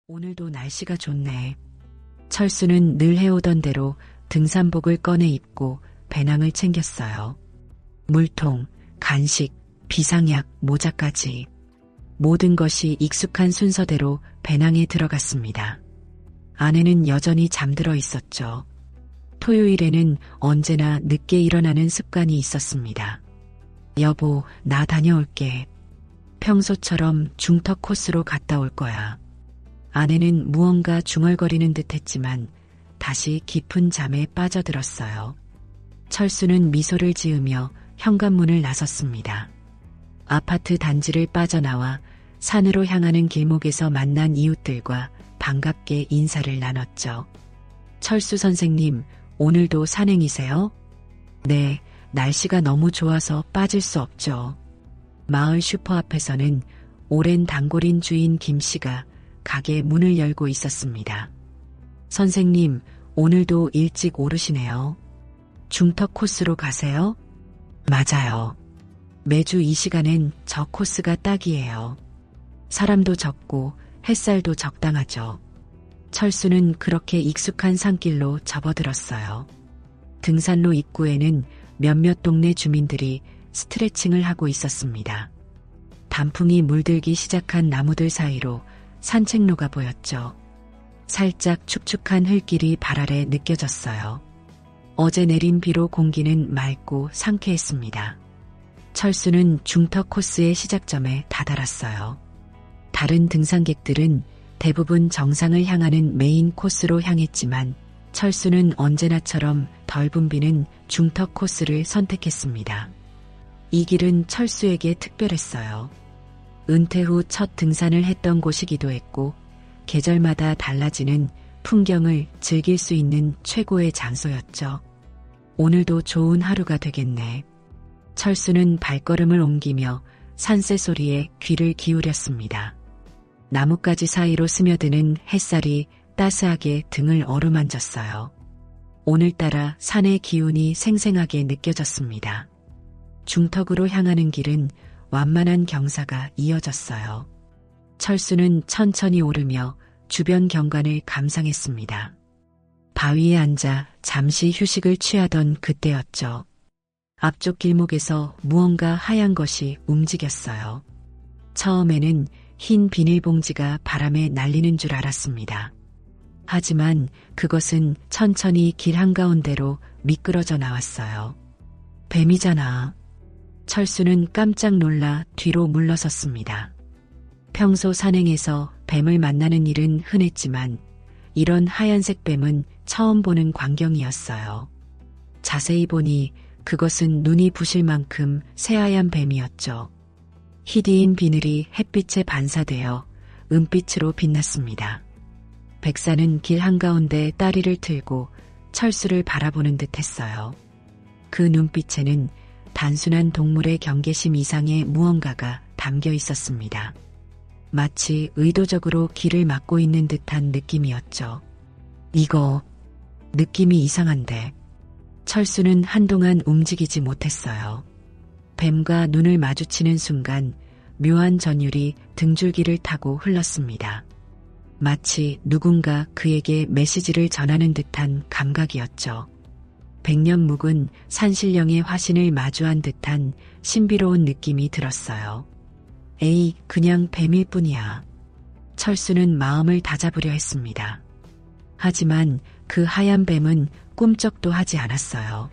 오늘도 날씨가 좋네. 철수는 늘 해오던 대로 등산복을 꺼내 입고 배낭을 챙겼어요. 물통, 간식, 비상약, 모자까지. 모든 것이 익숙한 순서대로 배낭에 들어갔습니다. 아내는 여전히 잠들어 있었죠. 토요일에는 언제나 늦게 일어나는 습관이 있었습니다. 여보, 나 다녀올게. 평소처럼 중턱 코스로 갔다 올 거야. 아내는 무언가 중얼거리는 듯 했지만 다시 깊은 잠에 빠져들었어요. 철수는 미소를 지으며 현관문을 나섰습니다. 아파트 단지를 빠져나와 산으로 향하는 길목에서 만난 이웃들과 반갑게 인사를 나눴죠. 철수 선생님, 오늘도 산행이세요? 네, 날씨가 너무 좋아서 빠질 수 없죠. 마을 슈퍼 앞에서는 오랜 단골인 주인 김 씨가 가게 문을 열고 있었습니다. 선생님, 오늘도 일찍 오르시네요. 중턱 코스로 가세요? 맞아요. 매주 이 시간엔 저 코스가 딱이에요. 사람도 적고 햇살도 적당하죠. 철수는 그렇게 익숙한 산길로 접어들었어요. 등산로 입구에는 몇몇 동네 주민들이 스트레칭을 하고 있었습니다. 단풍이 물들기 시작한 나무들 사이로 산책로가 보였죠. 살짝 축축한 흙길이 발 아래 느껴졌어요. 어제 내린 비로 공기는 맑고 상쾌했습니다. 철수는 중턱 코스의 시작점에 다다랐어요. 다른 등산객들은 대부분 정상을 향하는 메인 코스로 향했지만 철수는 언제나처럼 덜 붐비는 중턱 코스를 선택했습니다. 이 길은 철수에게 특별했어요. 은퇴 후 첫 등산을 했던 곳이기도 했고 계절마다 달라지는 풍경을 즐길 수 있는 최고의 장소였죠. 오늘도 좋은 하루가 되겠네. 철수는 발걸음을 옮기며 산새 소리에 귀를 기울였습니다. 나뭇가지 사이로 스며드는 햇살이 따스하게 등을 어루만졌어요. 오늘따라 산의 기운이 생생하게 느껴졌습니다. 중턱으로 향하는 길은 완만한 경사가 이어졌어요. 철수는 천천히 오르며 주변 경관을 감상했습니다. 바위에 앉아 잠시 휴식을 취하던 그때였죠. 앞쪽 길목에서 무언가 하얀 것이 움직였어요. 처음에는 흰 비닐봉지가 바람에 날리는 줄 알았습니다. 하지만 그것은 천천히 길 한가운데로 미끄러져 나왔어요. 뱀이잖아. 철수는 깜짝 놀라 뒤로 물러섰습니다. 평소 산행에서 뱀을 만나는 일은 흔했지만 이런 하얀색 뱀은 처음 보는 광경이었어요. 자세히 보니 그것은 눈이 부실 만큼 새하얀 뱀이었죠. 희디인 비늘이 햇빛에 반사되어 은빛으로 빛났습니다. 백사는 길 한가운데 다리를 틀고 철수를 바라보는 듯 했어요. 그 눈빛에는 단순한 동물의 경계심 이상의 무언가가 담겨 있었습니다. 마치 의도적으로 길을 막고 있는 듯한 느낌이었죠. 이거, 느낌이 이상한데. 철수는 한동안 움직이지 못했어요. 뱀과 눈을 마주치는 순간 묘한 전율이 등줄기를 타고 흘렀습니다. 마치 누군가 그에게 메시지를 전하는 듯한 감각이었죠. 백년 묵은 산신령의 화신을 마주한 듯한 신비로운 느낌이 들었어요. 에이, 그냥 뱀일 뿐이야. 철수는 마음을 다잡으려 했습니다. 하지만 그 하얀 뱀은 꿈쩍도 하지 않았어요.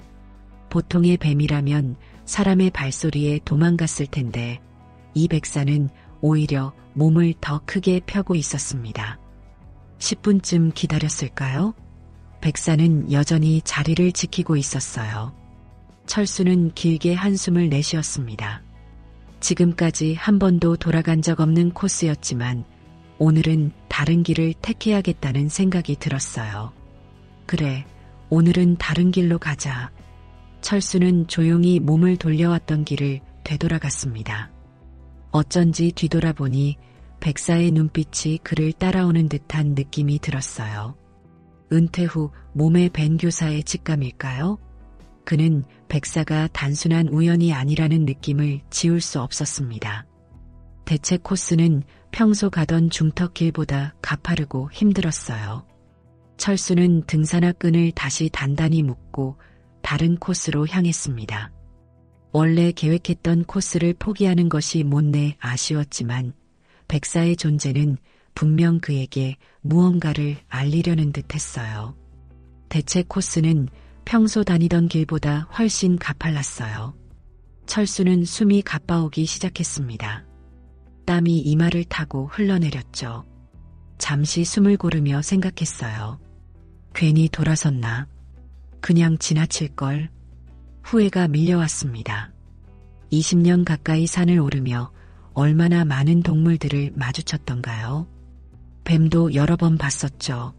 보통의 뱀이라면 사람의 발소리에 도망갔을 텐데 이 백사는 오히려 몸을 더 크게 펴고 있었습니다. 10분쯤 기다렸을까요? 백사는 여전히 자리를 지키고 있었어요. 철수는 길게 한숨을 내쉬었습니다. 지금까지 한 번도 돌아간 적 없는 코스였지만 오늘은 다른 길을 택해야겠다는 생각이 들었어요. 그래, 오늘은 다른 길로 가자. 철수는 조용히 몸을 돌려왔던 길을 되돌아갔습니다. 어쩐지 뒤돌아보니 백사의 눈빛이 그를 따라오는 듯한 느낌이 들었어요. 은퇴 후 몸에 밴 교사의 직감일까요? 그는 백사가 단순한 우연이 아니라는 느낌을 지울 수 없었습니다. 대체 코스는 평소 가던 중턱길보다 가파르고 힘들었어요. 철수는 등산화 끈을 다시 단단히 묶고 다른 코스로 향했습니다. 원래 계획했던 코스를 포기하는 것이 못내 아쉬웠지만 백사의 존재는 분명 그에게 무언가를 알리려는 듯 했어요. 대체 코스는 평소 다니던 길보다 훨씬 가팔랐어요. 철수는 숨이 가빠오기 시작했습니다. 땀이 이마를 타고 흘러내렸죠. 잠시 숨을 고르며 생각했어요. 괜히 돌아섰나? 그냥 지나칠걸? 후회가 밀려왔습니다. 20년 가까이 산을 오르며 얼마나 많은 동물들을 마주쳤던가요? 뱀도 여러 번 봤었죠.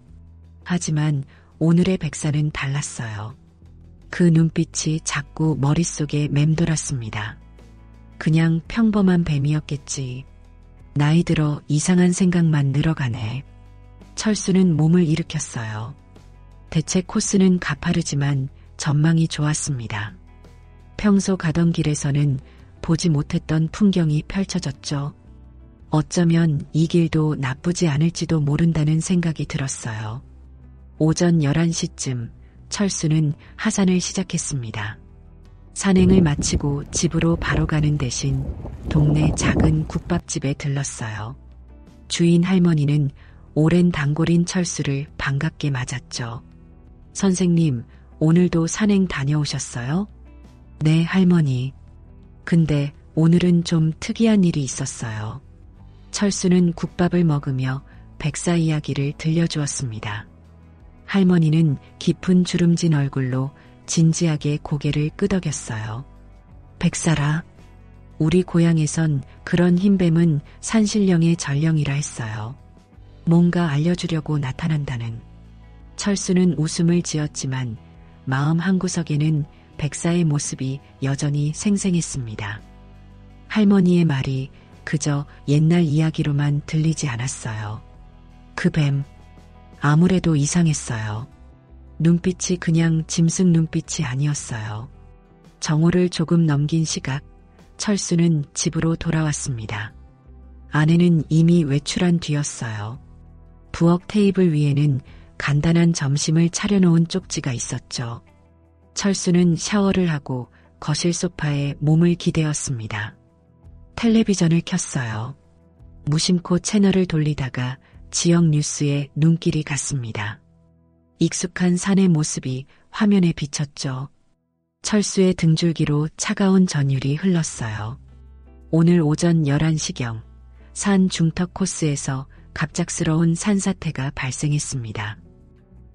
하지만 오늘의 백사는 달랐어요. 그 눈빛이 자꾸 머릿속에 맴돌았습니다. 그냥 평범한 뱀이었겠지. 나이 들어 이상한 생각만 늘어가네. 철수는 몸을 일으켰어요. 대체 코스는 가파르지만 전망이 좋았습니다. 평소 가던 길에서는 보지 못했던 풍경이 펼쳐졌죠. 어쩌면 이 길도 나쁘지 않을지도 모른다는 생각이 들었어요. 오전 11시쯤 철수는 하산을 시작했습니다. 산행을 마치고 집으로 바로 가는 대신 동네 작은 국밥집에 들렀어요. 주인 할머니는 오랜 단골인 철수를 반갑게 맞았죠. 선생님, 오늘도 산행 다녀오셨어요? 네, 할머니. 근데 오늘은 좀 특이한 일이 있었어요. 철수는 국밥을 먹으며 백사 이야기를 들려주었습니다. 할머니는 깊은 주름진 얼굴로 진지하게 고개를 끄덕였어요. 백사라, 우리 고향에선 그런 흰뱀은 산신령의 전령이라 했어요. 뭔가 알려주려고 나타난다는. 철수는 웃음을 지었지만 마음 한구석에는 백사의 모습이 여전히 생생했습니다. 할머니의 말이 그저 옛날 이야기로만 들리지 않았어요. 그 뱀, 아무래도 이상했어요. 눈빛이 그냥 짐승 눈빛이 아니었어요. 정오를 조금 넘긴 시각, 철수는 집으로 돌아왔습니다. 아내는 이미 외출한 뒤였어요. 부엌 테이블 위에는 간단한 점심을 차려놓은 쪽지가 있었죠. 철수는 샤워를 하고 거실 소파에 몸을 기대었습니다. 텔레비전을 켰어요. 무심코 채널을 돌리다가 지역 뉴스에 눈길이 갔습니다. 익숙한 산의 모습이 화면에 비쳤죠. 철수의 등줄기로 차가운 전율이 흘렀어요. 오늘 오전 11시경 산 중턱 코스에서 갑작스러운 산사태가 발생했습니다.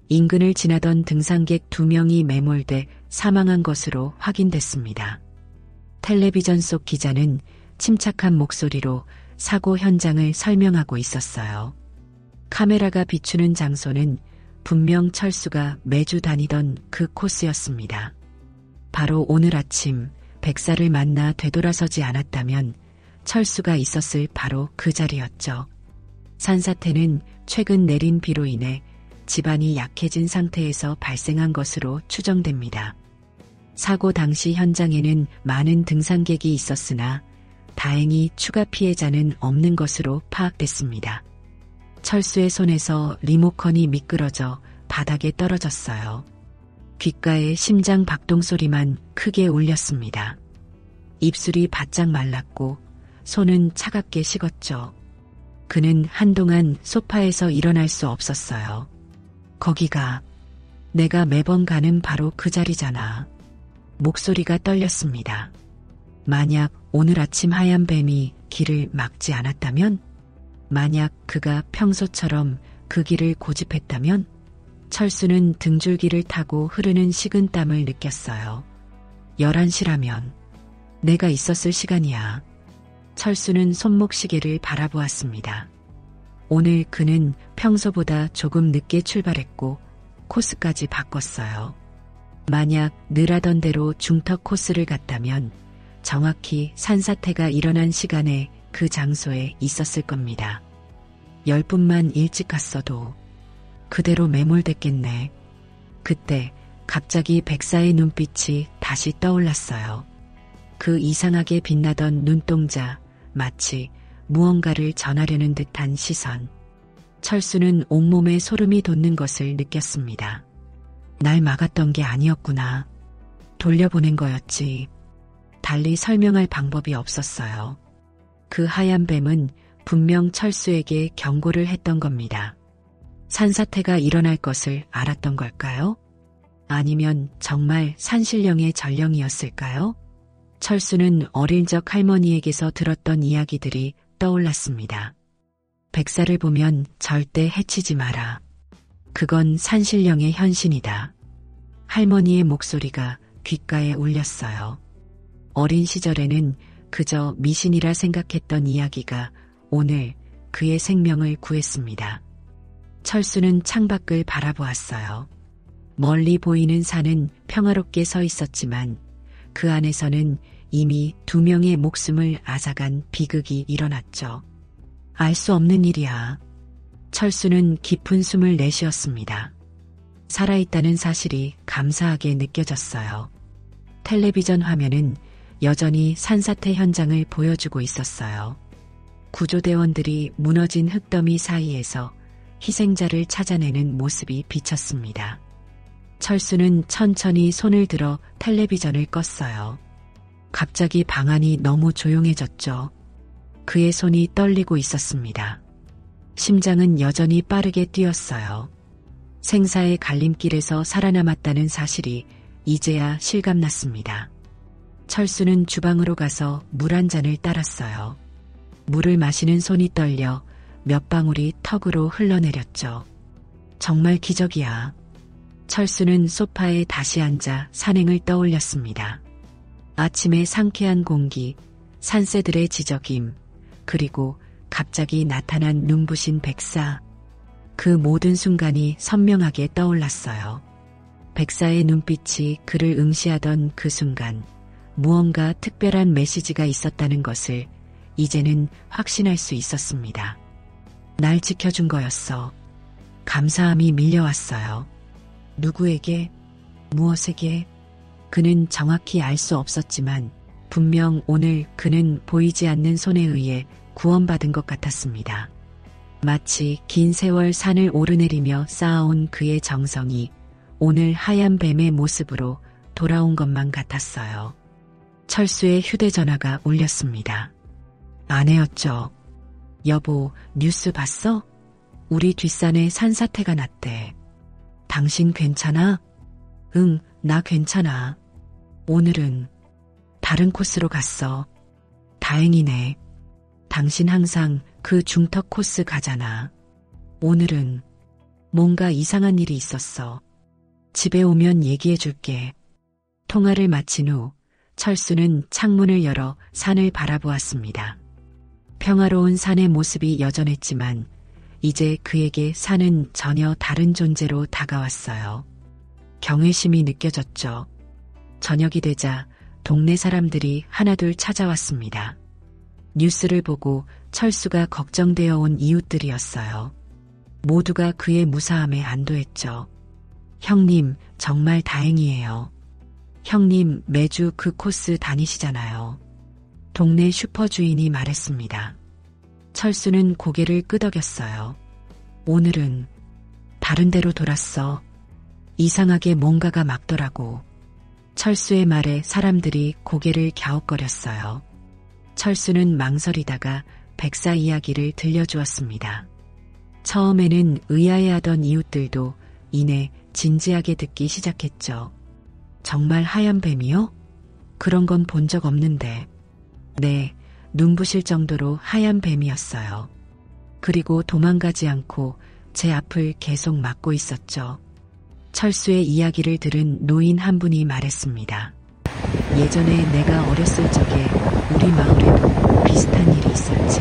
인근을 지나던 등산객 2명이 매몰돼 사망한 것으로 확인됐습니다. 텔레비전 속 기자는 침착한 목소리로 사고 현장을 설명하고 있었어요. 카메라가 비추는 장소는 분명 철수가 매주 다니던 그 코스였습니다. 바로 오늘 아침 백사를 만나 되돌아서지 않았다면 철수가 있었을 바로 그 자리였죠. 산사태는 최근 내린 비로 인해 집안이 약해진 상태에서 발생한 것으로 추정됩니다. 사고 당시 현장에는 많은 등산객이 있었으나 다행히 추가 피해자는 없는 것으로 파악됐습니다. 철수의 손에서 리모컨이 미끄러져 바닥에 떨어졌어요. 귓가에 심장 박동 소리만 크게 울렸습니다. 입술이 바짝 말랐고 손은 차갑게 식었죠. 그는 한동안 소파에서 일어날 수 없었어요. 거기가 내가 매번 가는 바로 그 자리잖아. 목소리가 떨렸습니다. 만약 오늘 아침 하얀 뱀이 길을 막지 않았다면? 만약 그가 평소처럼 그 길을 고집했다면? 철수는 등줄기를 타고 흐르는 식은 땀을 느꼈어요. 11시라면 내가 있었을 시간이야. 철수는 손목시계를 바라보았습니다. 오늘 그는 평소보다 조금 늦게 출발했고 코스까지 바꿨어요. 만약 늘 하던 대로 중턱 코스를 갔다면 정확히 산사태가 일어난 시간에 그 장소에 있었을 겁니다. 10분만 일찍 갔어도 그대로 매몰됐겠네. 그때 갑자기 백사의 눈빛이 다시 떠올랐어요. 그 이상하게 빛나던 눈동자, 마치 무언가를 전하려는 듯한 시선. 철수는 온몸에 소름이 돋는 것을 느꼈습니다. 날 막았던 게 아니었구나. 돌려보낸 거였지. 달리 설명할 방법이 없었어요. 그 하얀 뱀은 분명 철수에게 경고를 했던 겁니다. 산사태가 일어날 것을 알았던 걸까요? 아니면 정말 산신령의 전령이었을까요? 철수는 어릴 적 할머니에게서 들었던 이야기들이 떠올랐습니다. 백사를 보면 절대 해치지 마라. 그건 산신령의 현신이다. 할머니의 목소리가 귓가에 울렸어요. 어린 시절에는 그저 미신이라 생각했던 이야기가 오늘 그의 생명을 구했습니다. 철수는 창밖을 바라보았어요. 멀리 보이는 산은 평화롭게 서 있었지만 그 안에서는 이미 2명의 목숨을 앗아간 비극이 일어났죠. 알 수 없는 일이야. 철수는 깊은 숨을 내쉬었습니다. 살아있다는 사실이 감사하게 느껴졌어요. 텔레비전 화면은 여전히 산사태 현장을 보여주고 있었어요. 구조대원들이 무너진 흙더미 사이에서 희생자를 찾아내는 모습이 비쳤습니다. 철수는 천천히 손을 들어 텔레비전을 껐어요. 갑자기 방 안이 너무 조용해졌죠. 그의 손이 떨리고 있었습니다. 심장은 여전히 빠르게 뛰었어요. 생사의 갈림길에서 살아남았다는 사실이 이제야 실감났습니다. 철수는 주방으로 가서 물 한 잔을 따랐어요. 물을 마시는 손이 떨려 몇 방울이 턱으로 흘러내렸죠. 정말 기적이야. 철수는 소파에 다시 앉아 산행을 떠올렸습니다. 아침의 상쾌한 공기, 산새들의 지저귐, 그리고 갑자기 나타난 눈부신 백사. 그 모든 순간이 선명하게 떠올랐어요. 백사의 눈빛이 그를 응시하던 그 순간 무언가 특별한 메시지가 있었다는 것을 이제는 확신할 수 있었습니다. 날 지켜준 거였어. 감사함이 밀려왔어요. 누구에게? 무엇에게? 그는 정확히 알 수 없었지만 분명 오늘 그는 보이지 않는 손에 의해 구원받은 것 같았습니다. 마치 긴 세월 산을 오르내리며 쌓아온 그의 정성이 오늘 하얀 뱀의 모습으로 돌아온 것만 같았어요. 철수의 휴대전화가 울렸습니다. 아내였죠. 여보, 뉴스 봤어? 우리 뒷산에 산사태가 났대. 당신 괜찮아? 응, 나 괜찮아. 오늘은 다른 코스로 갔어. 다행이네. 당신 항상 그 중턱 코스 가잖아. 오늘은 뭔가 이상한 일이 있었어. 집에 오면 얘기해 줄게. 통화를 마친 후 철수는 창문을 열어 산을 바라보았습니다. 평화로운 산의 모습이 여전했지만 이제 그에게 산은 전혀 다른 존재로 다가왔어요. 경외심이 느껴졌죠. 저녁이 되자 동네 사람들이 하나둘 찾아왔습니다. 뉴스를 보고 철수가 걱정되어 온 이웃들이었어요. 모두가 그의 무사함에 안도했죠. 형님, 정말 다행이에요. 형님, 매주 그 코스 다니시잖아요. 동네 슈퍼 주인이 말했습니다. 철수는 고개를 끄덕였어요. 오늘은 다른 데로 돌았어. 이상하게 뭔가가 막더라고. 철수의 말에 사람들이 고개를 갸웃거렸어요. 철수는 망설이다가 백사 이야기를 들려주었습니다. 처음에는 의아해하던 이웃들도 이내 진지하게 듣기 시작했죠. 정말 하얀 뱀이요? 그런 건 본 적 없는데. 네, 눈부실 정도로 하얀 뱀이었어요. 그리고 도망가지 않고 제 앞을 계속 막고 있었죠. 철수의 이야기를 들은 노인 한 분이 말했습니다. 예전에 내가 어렸을 적에 우리 마을에도 비슷한 일이 있었지.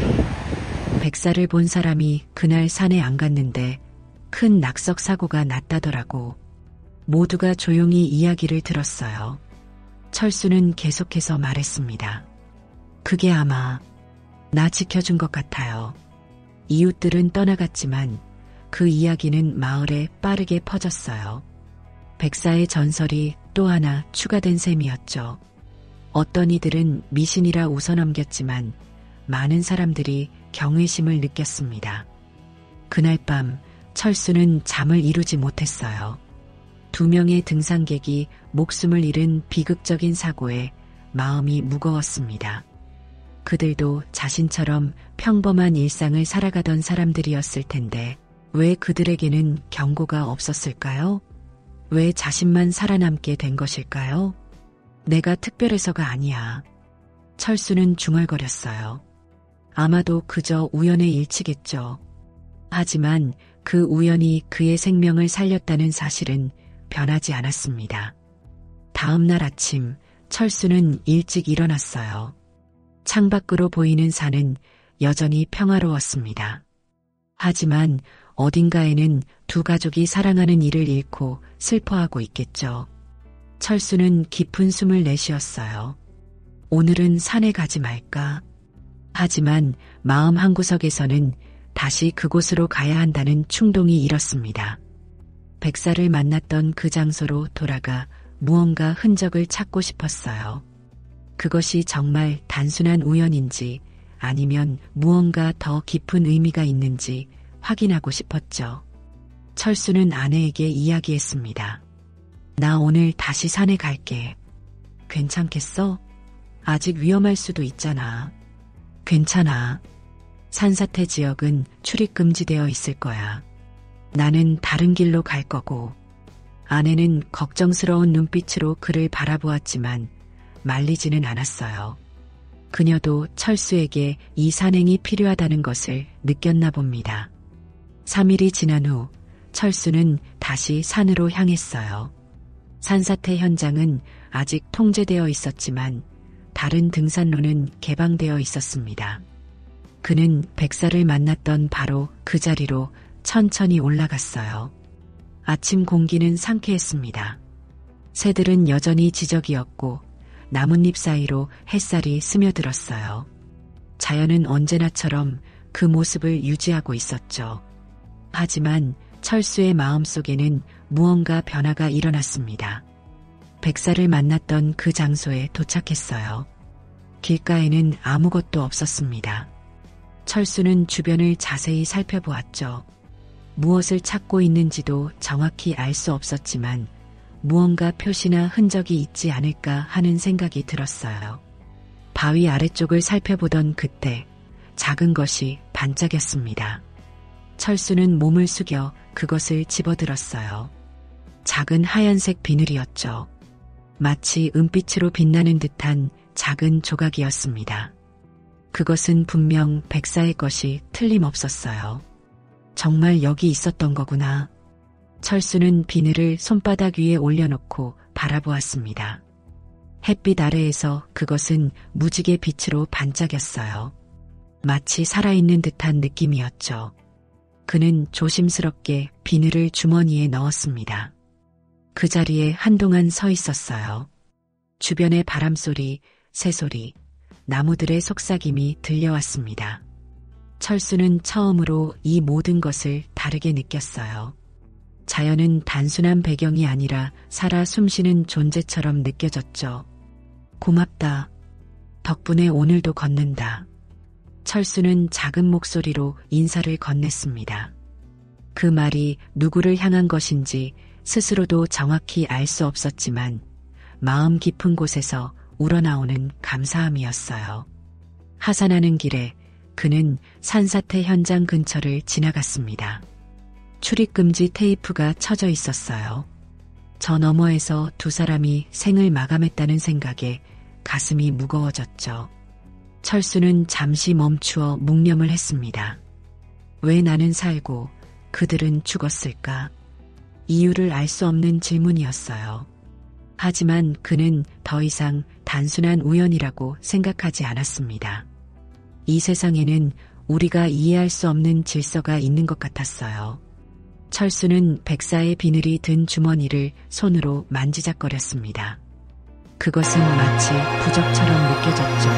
백사를 본 사람이 그날 산에 안 갔는데 큰 낙석 사고가 났다더라고. 모두가 조용히 이야기를 들었어요. 철수는 계속해서 말했습니다. 그게 아마 나 지켜준 것 같아요. 이웃들은 떠나갔지만 그 이야기는 마을에 빠르게 퍼졌어요. 백사의 전설이 또 하나 추가된 셈이었죠. 어떤 이들은 미신이라 웃어넘겼지만 많은 사람들이 경외심을 느꼈습니다. 그날 밤 철수는 잠을 이루지 못했어요. 2명의 등산객이 목숨을 잃은 비극적인 사고에 마음이 무거웠습니다. 그들도 자신처럼 평범한 일상을 살아가던 사람들이었을 텐데 왜 그들에게는 경고가 없었을까요? 왜 자신만 살아남게 된 것일까요? 내가 특별해서가 아니야. 철수는 중얼거렸어요. 아마도 그저 우연의 일치겠죠. 하지만 그 우연이 그의 생명을 살렸다는 사실은 변하지 않았습니다. 다음 날 아침 철수는 일찍 일어났어요. 창밖으로 보이는 산은 여전히 평화로웠습니다. 하지만 어딘가에는 두 가족이 사랑하는 이를 잃고 슬퍼하고 있겠죠. 철수는 깊은 숨을 내쉬었어요. 오늘은 산에 가지 말까? 하지만 마음 한구석에서는 다시 그곳으로 가야 한다는 충동이 일었습니다. 백사를 만났던 그 장소로 돌아가 무언가 흔적을 찾고 싶었어요. 그것이 정말 단순한 우연인지 아니면 무언가 더 깊은 의미가 있는지 확인하고 싶었죠. 철수는 아내에게 이야기했습니다. 나 오늘 다시 산에 갈게. 괜찮겠어? 아직 위험할 수도 있잖아. 괜찮아. 산사태 지역은 출입 금지되어 있을 거야. 나는 다른 길로 갈 거고. 아내는 걱정스러운 눈빛으로 그를 바라보았지만 말리지는 않았어요. 그녀도 철수에게 이 산행이 필요하다는 것을 느꼈나 봅니다. 3일이 지난 후 철수는 다시 산으로 향했어요. 산사태 현장은 아직 통제되어 있었지만 다른 등산로는 개방되어 있었습니다. 그는 백사를 만났던 바로 그 자리로 천천히 올라갔어요. 아침 공기는 상쾌했습니다. 새들은 여전히 지적이었고 나뭇잎 사이로 햇살이 스며들었어요. 자연은 언제나처럼 그 모습을 유지하고 있었죠. 하지만 철수의 마음속에는 무언가 변화가 일어났습니다. 백사를 만났던 그 장소에 도착했어요. 길가에는 아무것도 없었습니다. 철수는 주변을 자세히 살펴보았죠. 무엇을 찾고 있는지도 정확히 알 수 없었지만 무언가 표시나 흔적이 있지 않을까 하는 생각이 들었어요. 바위 아래쪽을 살펴보던 그때 작은 것이 반짝였습니다. 철수는 몸을 숙여 그것을 집어들었어요. 작은 하얀색 비늘이었죠. 마치 은빛으로 빛나는 듯한 작은 조각이었습니다. 그것은 분명 백사의 것이 틀림없었어요. 정말 여기 있었던 거구나. 철수는 비늘을 손바닥 위에 올려놓고 바라보았습니다. 햇빛 아래에서 그것은 무지개 빛으로 반짝였어요. 마치 살아있는 듯한 느낌이었죠. 그는 조심스럽게 비늘을 주머니에 넣었습니다. 그 자리에 한동안 서 있었어요. 주변의 바람소리, 새소리, 나무들의 속삭임이 들려왔습니다. 철수는 처음으로 이 모든 것을 다르게 느꼈어요. 자연은 단순한 배경이 아니라 살아 숨쉬는 존재처럼 느껴졌죠. 고맙다. 덕분에 오늘도 걷는다. 철수는 작은 목소리로 인사를 건넸습니다. 그 말이 누구를 향한 것인지 스스로도 정확히 알 수 없었지만 마음 깊은 곳에서 우러나오는 감사함이었어요. 하산하는 길에 그는 산사태 현장 근처를 지나갔습니다. 출입금지 테이프가 쳐져 있었어요. 저 너머에서 두 사람이 생을 마감했다는 생각에 가슴이 무거워졌죠. 철수는 잠시 멈추어 묵념을 했습니다. 왜 나는 살고 그들은 죽었을까? 이유를 알 수 없는 질문이었어요. 하지만 그는 더 이상 단순한 우연이라고 생각하지 않았습니다. 이 세상에는 우리가 이해할 수 없는 질서가 있는 것 같았어요. 철수는 백사의 비늘이 든 주머니를 손으로 만지작거렸습니다. 그것은 마치 부적처럼 느껴졌죠.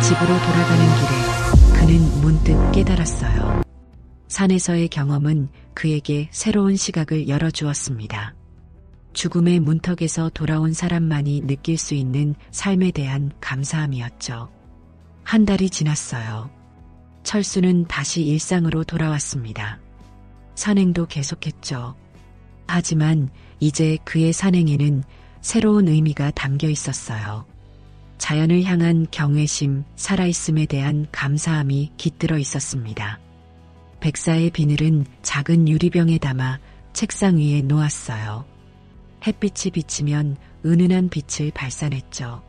집으로 돌아가는 길에 그는 문득 깨달았어요. 산에서의 경험은 그에게 새로운 시각을 열어주었습니다. 죽음의 문턱에서 돌아온 사람만이 느낄 수 있는 삶에 대한 감사함이었죠. 한 달이 지났어요. 철수는 다시 일상으로 돌아왔습니다. 산행도 계속했죠. 하지만 이제 그의 산행에는 새로운 의미가 담겨 있었어요. 자연을 향한 경외심, 살아있음에 대한 감사함이 깃들어 있었습니다. 백사의 비늘은 작은 유리병에 담아 책상 위에 놓았어요. 햇빛이 비치면 은은한 빛을 발산했죠.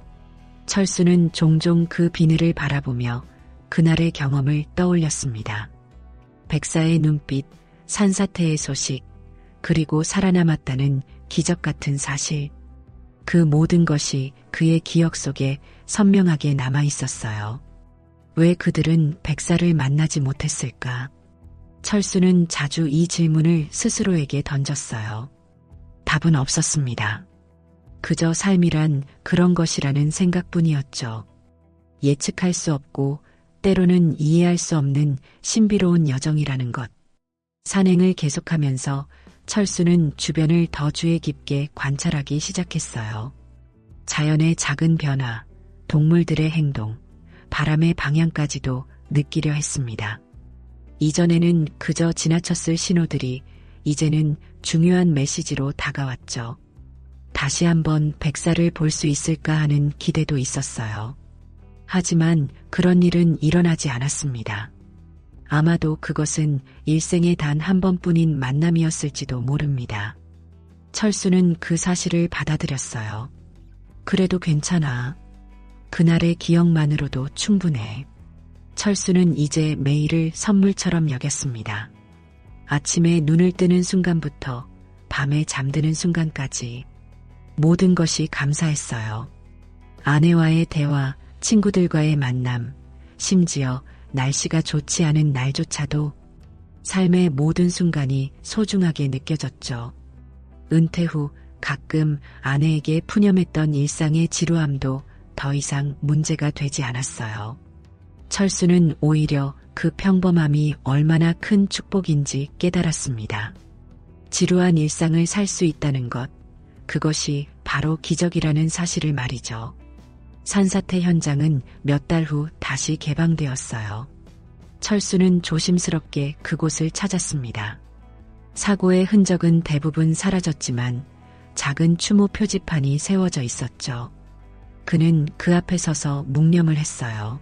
철수는 종종 그 비늘을 바라보며 그날의 경험을 떠올렸습니다. 백사의 눈빛, 산사태의 소식, 그리고 살아남았다는 기적 같은 사실. 그 모든 것이 그의 기억 속에 선명하게 남아 있었어요. 왜 그들은 백사를 만나지 못했을까? 철수는 자주 이 질문을 스스로에게 던졌어요. 답은 없었습니다. 그저 삶이란 그런 것이라는 생각뿐이었죠. 예측할 수 없고 때로는 이해할 수 없는 신비로운 여정이라는 것. 산행을 계속하면서 철수는 주변을 더 주의 깊게 관찰하기 시작했어요. 자연의 작은 변화, 동물들의 행동, 바람의 방향까지도 느끼려 했습니다. 이전에는 그저 지나쳤을 신호들이 이제는 중요한 메시지로 다가왔죠. 다시 한번 백사를 볼 수 있을까 하는 기대도 있었어요. 하지만 그런 일은 일어나지 않았습니다. 아마도 그것은 일생에 단 한 번뿐인 만남이었을지도 모릅니다. 철수는 그 사실을 받아들였어요. 그래도 괜찮아. 그날의 기억만으로도 충분해. 철수는 이제 매일을 선물처럼 여겼습니다. 아침에 눈을 뜨는 순간부터 밤에 잠드는 순간까지 모든 것이 감사했어요. 아내와의 대화, 친구들과의 만남, 심지어 날씨가 좋지 않은 날조차도 삶의 모든 순간이 소중하게 느껴졌죠. 은퇴 후 가끔 아내에게 푸념했던 일상의 지루함도 더 이상 문제가 되지 않았어요. 철수는 오히려 그 평범함이 얼마나 큰 축복인지 깨달았습니다. 지루한 일상을 살 수 있다는 것, 그것이 바로 기적이라는 사실을 말이죠. 산사태 현장은 몇 달 후 다시 개방되었어요. 철수는 조심스럽게 그곳을 찾았습니다. 사고의 흔적은 대부분 사라졌지만 작은 추모 표지판이 세워져 있었죠. 그는 그 앞에 서서 묵념을 했어요.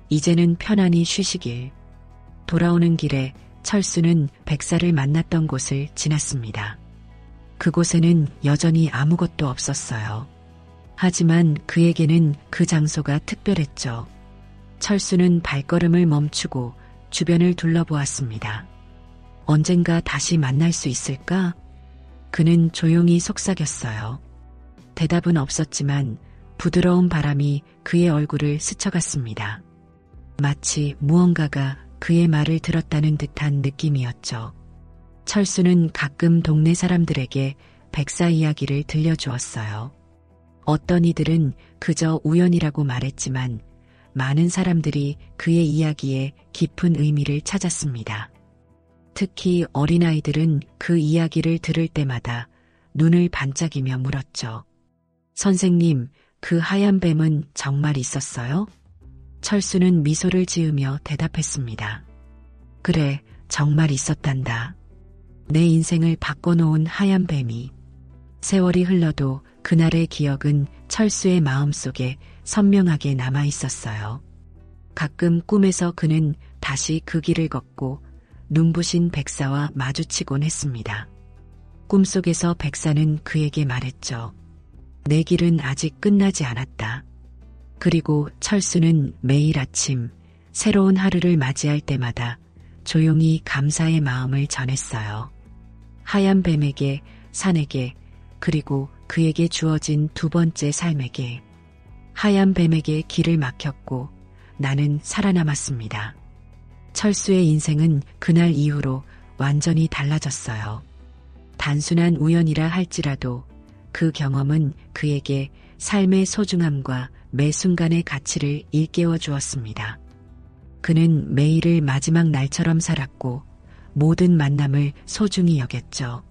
이제는 편안히 쉬시길. 돌아오는 길에 철수는 백사를 만났던 곳을 지났습니다. 그곳에는 여전히 아무것도 없었어요. 하지만 그에게는 그 장소가 특별했죠. 철수는 발걸음을 멈추고 주변을 둘러보았습니다. 언젠가 다시 만날 수 있을까? 그는 조용히 속삭였어요. 대답은 없었지만 부드러운 바람이 그의 얼굴을 스쳐갔습니다. 마치 무언가가 그의 말을 들었다는 듯한 느낌이었죠. 철수는 가끔 동네 사람들에게 백사 이야기를 들려주었어요. 어떤 이들은 그저 우연이라고 말했지만 많은 사람들이 그의 이야기에 깊은 의미를 찾았습니다. 특히 어린아이들은 그 이야기를 들을 때마다 눈을 반짝이며 물었죠. 선생님, 그 하얀 뱀은 정말 있었어요? 철수는 미소를 지으며 대답했습니다. 그래, 정말 있었단다. 내 인생을 바꿔놓은 하얀 뱀이. 세월이 흘러도 그날의 기억은 철수의 마음속에 선명하게 남아 있었어요. 가끔 꿈에서 그는 다시 그 길을 걷고 눈부신 백사와 마주치곤 했습니다. 꿈속에서 백사는 그에게 말했죠. 내 길은 아직 끝나지 않았다. 그리고 철수는 매일 아침 새로운 하루를 맞이할 때마다 조용히 감사의 마음을 전했어요. 하얀 뱀에게, 산에게, 그리고 그에게 주어진 두 번째 삶에게. 하얀 뱀에게 길을 막혔고 나는 살아남았습니다. 철수의 인생은 그날 이후로 완전히 달라졌어요. 단순한 우연이라 할지라도 그 경험은 그에게 삶의 소중함과 매 순간의 가치를 일깨워 주었습니다. 그는 매일을 마지막 날처럼 살았고 모든 만남을 소중히 여겼죠.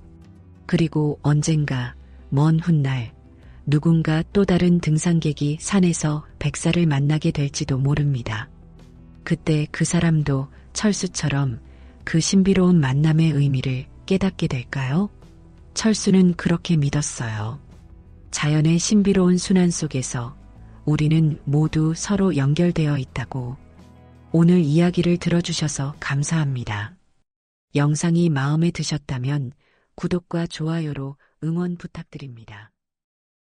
그리고 언젠가 먼 훗날 누군가 또 다른 등산객이 산에서 백사를 만나게 될지도 모릅니다. 그때 그 사람도 철수처럼 그 신비로운 만남의 의미를 깨닫게 될까요? 철수는 그렇게 믿었어요. 자연의 신비로운 순환 속에서 우리는 모두 서로 연결되어 있다고. 오늘 이야기를 들어주셔서 감사합니다. 영상이 마음에 드셨다면 구독과 좋아요로 응원 부탁드립니다.